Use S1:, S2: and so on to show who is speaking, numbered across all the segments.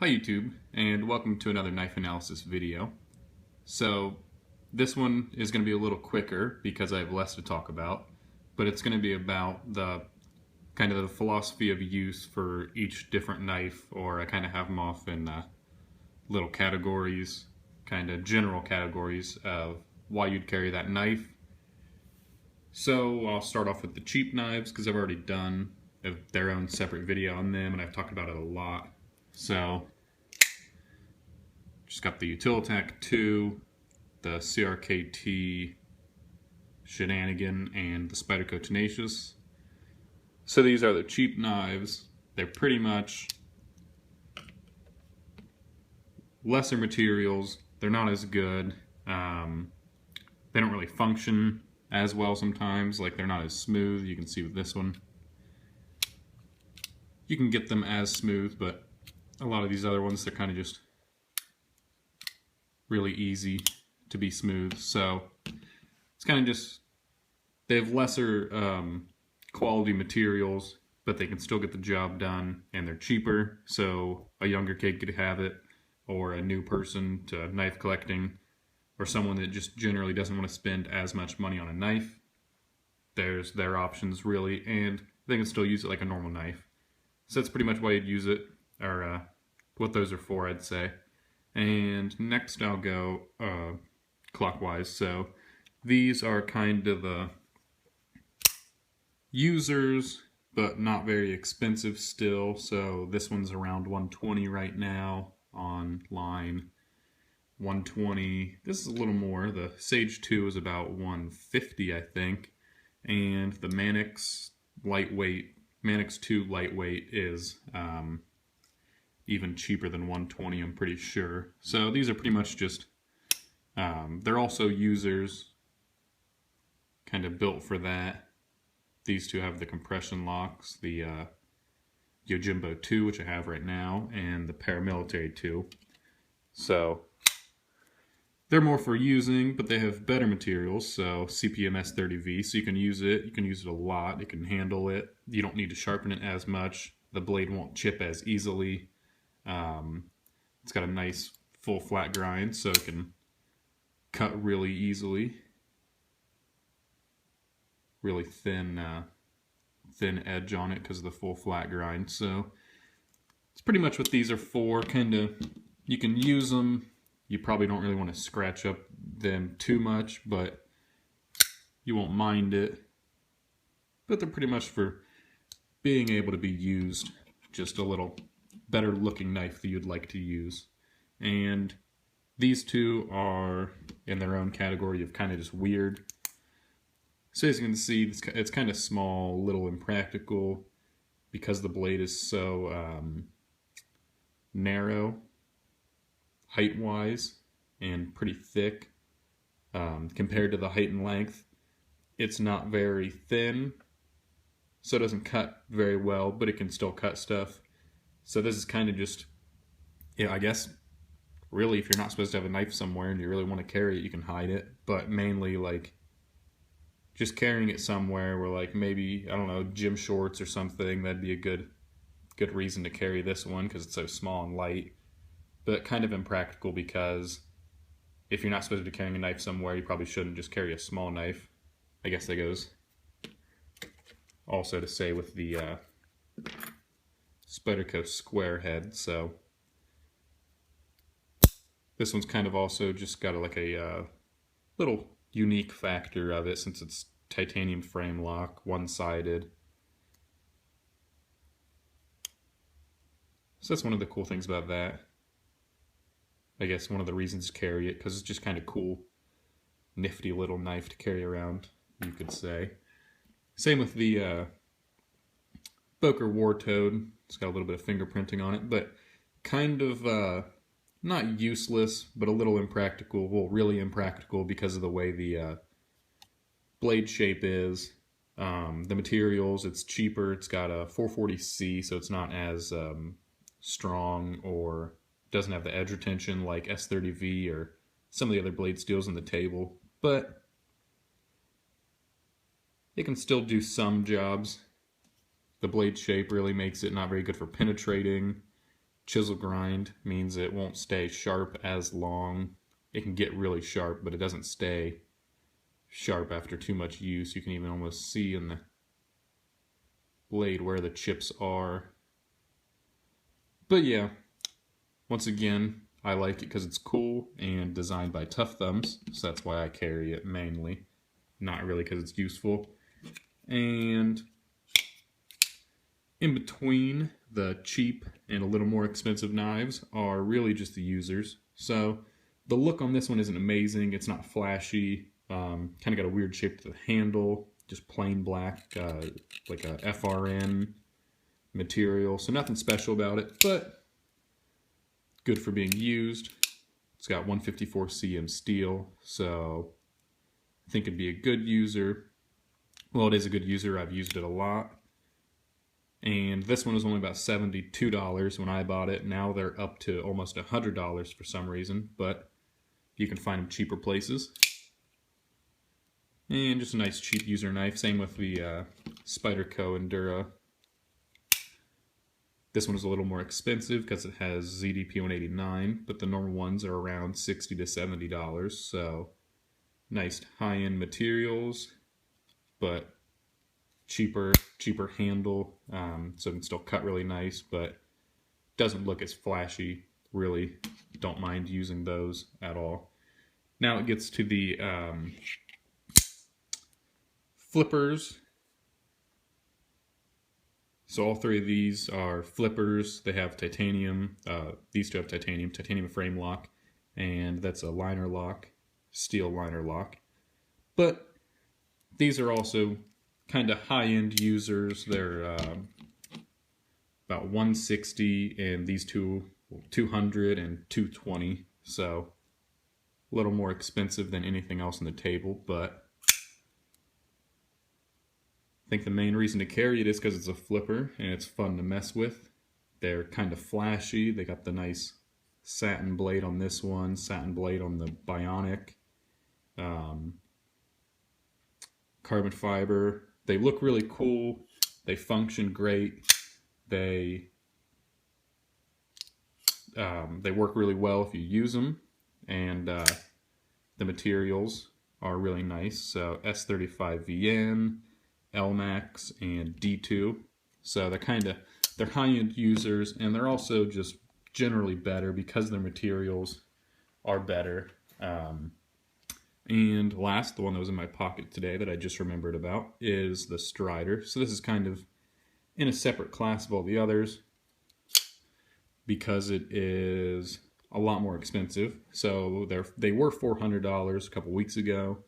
S1: Hi YouTube, and welcome to another knife analysis video. So this one is going to be a little quicker because I have less to talk about, but it's going to be about the kind of the philosophy of use for each different knife, or I kind of have them off in little categories, kind of general categories of why you'd carry that knife. So I'll start off with the cheap knives because I've already done their own separate video on them and I've talked about it a lot. So just got the Utilitac 2, the CRKT Shenanigan, and the Spyderco Tenacious. So these are the cheap knives. They're pretty much lesser materials. They're not as good. They don't really function as well sometimes. Like, they're not as smooth. You can see with this one. You can get them as smooth, but a lot of these other ones, they're kind of just really easy to be smooth. So it's kind of just, they have lesser quality materials, but they can still get the job done, and they're cheaper, so a younger kid could have it, or a new person to knife collecting, or someone that just generally doesn't want to spend as much money on a knife. There's their options, really, and they can still use it like a normal knife. So that's pretty much why you'd use it, or what those are for, I'd say. And next I'll go clockwise. So these are kind of the users, but not very expensive still. So this one's around $120 right now online. 120. This is a little more. The Sage 2 is about $150, I think. And the Manix lightweight, Manix 2 lightweight is even cheaper than 120, I'm pretty sure. So these are pretty much just, they're also users, kind of built for that. These two have the compression locks, the Yojimbo 2, which I have right now, and the Paramilitary 2. So they're more for using, but they have better materials, so CPM S30V, so you can use it a lot, you can handle it, you don't need to sharpen it as much, the blade won't chip as easily. It's got a nice full flat grind, so it can cut really easily. Really thin edge on it because of the full flat grind. So it's pretty much what these are for. Kind of, you can use them. You probably don't really want to scratch up them too much, but you won't mind it. But they're pretty much for being able to be used. Just a little better looking knife that you'd like to use. And these two are in their own category of kind of just weird. So as you can see, it's kind of small, little impractical, because the blade is so narrow height-wise and pretty thick compared to the height and length. It's not very thin, so it doesn't cut very well, but it can still cut stuff. So this is kind of just, yeah, I guess, really, if you're not supposed to have a knife somewhere and you really want to carry it, you can hide it. But mainly, like, just carrying it somewhere where, like, maybe, I don't know, gym shorts or something, that'd be a good reason to carry this one because it's so small and light. But kind of impractical because if you're not supposed to be carrying a knife somewhere, you probably shouldn't just carry a small knife. I guess that goes also to say with the Spyderco square head. So this one's kind of also just got like a little unique factor of it since it's titanium frame lock, one-sided. So that's one of the cool things about that. I guess one of the reasons to carry it, because it's just kind of cool, nifty little knife to carry around, you could say. Same with the Boker Wartoad. It's got a little bit of fingerprinting on it, but kind of not useless, but a little impractical. Well, really impractical because of the way the blade shape is. The materials, it's cheaper. It's got a 440C, so it's not as strong or doesn't have the edge retention like S30V or some of the other blade steels on the table. But it can still do some jobs. The blade shape really makes it not very good for penetrating. chisel grind means it won't stay sharp as long. It can get really sharp, but it doesn't stay sharp after too much use. You can even almost see in the blade where the chips are. But yeah, once again, I like it because it's cool and designed by Tough Thumbs, so that's why I carry it mainly. Not really because it's useful. And in between the cheap and a little more expensive knives are really just the users. So the look on this one isn't amazing. It's not flashy. Kind of got a weird shape to the handle. Just plain black, like a FRN material. So nothing special about it, but good for being used. It's got 154 cm steel, so I think it'd be a good user. Well, it is a good user. I've used it a lot. And this one was only about $72 when I bought it. Now they're up to almost $100 for some reason, but you can find them cheaper places. And just a nice cheap user knife. Same with the Spyderco Endura. This one is a little more expensive because it has ZDP 189, but the normal ones are around $60 to $70. So nice high-end materials, but cheaper handle, so it can still cut really nice, but doesn't look as flashy. Really don't mind using those at all. Now it gets to the flippers. So all three of these are flippers. They have titanium. These two have titanium frame lock, and that's a liner lock, steel liner lock. But these are also kind of high-end users. They're about 160, and these two 200 and 220. So a little more expensive than anything else on the table, but I think the main reason to carry it is because it's a flipper and it's fun to mess with. They're kind of flashy. They got the nice satin blade on this one, satin blade on the Bionic, carbon fiber. They look really cool. They function great. They work really well if you use them, and the materials are really nice. So S35VN, LMAX, and D2. So they're high-end users, and they're also just generally better because their materials are better. And last, the one that was in my pocket today that I just remembered about is the Strider. So this is kind of in a separate class of all the others because it is a lot more expensive. So they were $400 a couple weeks ago.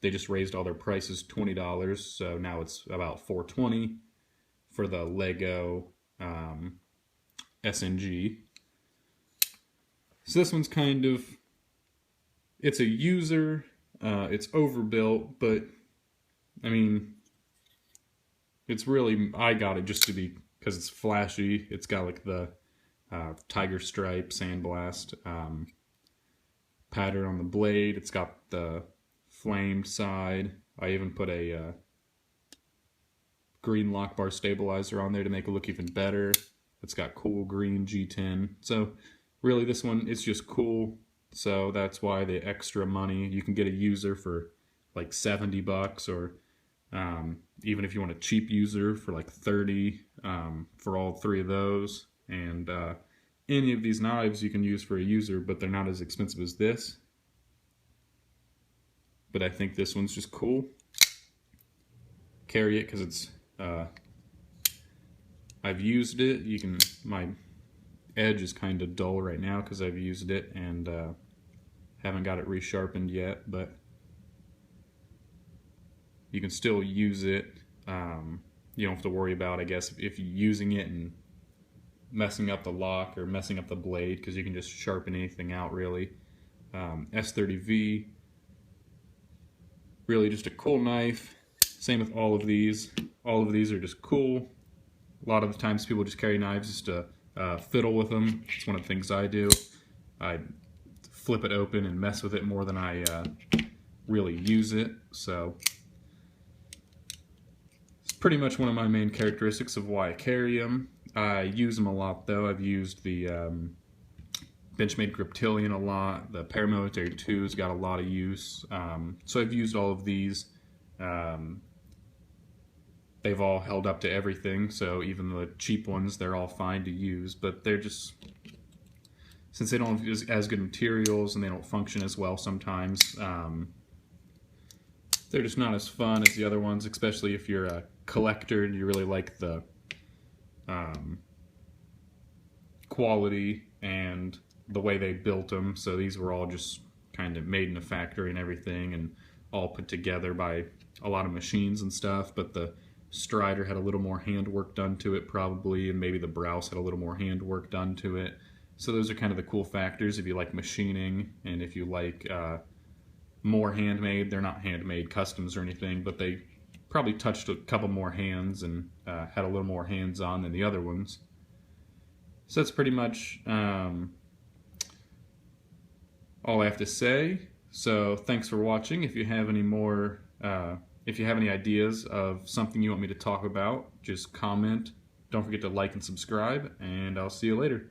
S1: They just raised all their prices $20, so now it's about $420 for the Lego SNG. So this one's kind of, it's a user, it's overbuilt, but I mean, it's really, I got it just to be, because it's flashy. It's got like the tiger stripe sandblast pattern on the blade. It's got the flamed side. I even put a green lock bar stabilizer on there to make it look even better. It's got cool green G10. So really this one, it's just cool. So that's why the extra money. You can get a user for like $70, or even if you want a cheap user for like $30 for all three of those. And any of these knives you can use for a user, but they're not as expensive as this. But I think this one's just cool. Carry it because it's, I've used it. My edge is kind of dull right now because I've used it and haven't got it resharpened yet, but you can still use it. You don't have to worry about, I guess, if you're using it and messing up the lock or messing up the blade, because you can just sharpen anything out really. S30V, really just a cool knife. Same with all of these. All of these are just cool. A lot of the times people just carry knives just to fiddle with them. It's one of the things I do. I flip it open and mess with it more than I really use it. So it's pretty much one of my main characteristics of why I carry them. I use them a lot though. I've used the Benchmade Griptilian a lot. The Paramilitary 2's got a lot of use. So I've used all of these. They've all held up to everything, so even the cheap ones, they're all fine to use, but they're just, since they don't have as good materials and they don't function as well sometimes, they're just not as fun as the other ones, especially if you're a collector and you really like the quality and the way they built them. So these were all just kind of made in a factory and everything, and all put together by a lot of machines and stuff, but the Strider had a little more handwork done to it probably, and maybe the Browse had a little more handwork done to it. So those are kind of the cool factors if you like machining, and if you like more handmade. They're not handmade customs or anything, but they probably touched a couple more hands and had a little more hands-on than the other ones. So that's pretty much all I have to say. So thanks for watching. If you have any more if you have any ideas of something you want me to talk about, just comment. Don't forget to like and subscribe, and I'll see you later.